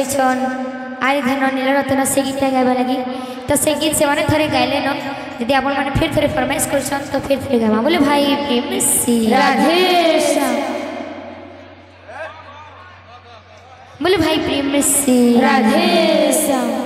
करिछन आरे धन नील रत्न से गीत गाइबा लगी तो से गीत से माने थरे गाइले न यदि आपण माने फिर थरे फरमाइश करछन तो फिर थरे गावा बोले भाई प्रेम से राधे श्याम बोले भाई प्रेम से राधे श्याम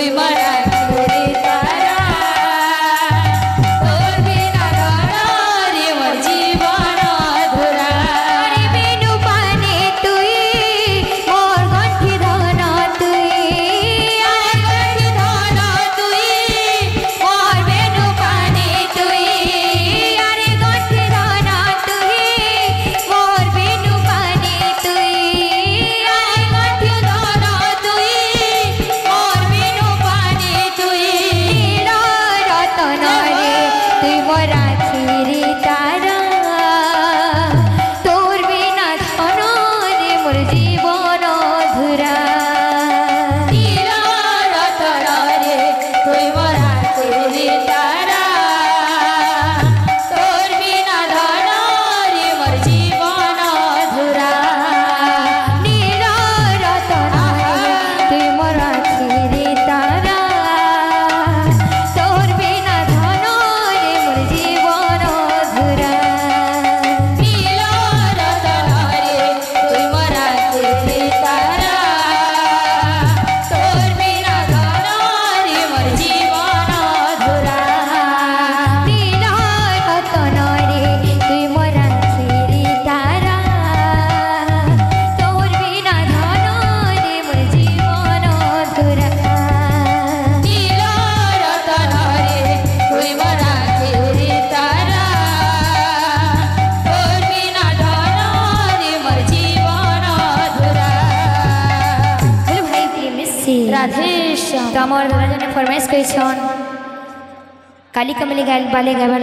তুই মারা রে তারা তোর বিনা ধরা রে মোর জীবন অধুরা আরে বেনু পানে তুই মোর গণ্ঠি ধন তুই আর গঠি ধন তুই মোর বেনু পানে তুই আরে গণ্ঠি ধন তুই মোর বেনু পানে তুই আর গঠি ধন তুই মোর বিনু পানি তুই নীল রতন রে তুই মোর রাখিরি তারা তোর বিনা ধন রে মোর জীবন অধুরা নীল রতন রে তুই মোর রাখিরি তারা তোর বিনা ধন রে মোর জীবন অধুরা নীল রতন রে তুই মোর রাখিরি তারা তোর বিনা ধন রে মোর জীবন অধুরা নীল রতন রে তুই মোর রাখিরি তারা তোর বিনা ধন রে মোর জীবন অধুরা নীল রতন রে তুই মোর রাখিরি তারা তোর বিনা ধন রে মোর জীবন অধুরা নীল রতন রে তুই মোর রাখিরি তারা তোর বিনা ধন রে মোর জীবন অধুরা বলে ভাই প্রেমসি রাধে শ্যাম তো আমার দাদার জন্য ফরমাইশ করেছেন কালী কমলি গাইল বালে গাইবার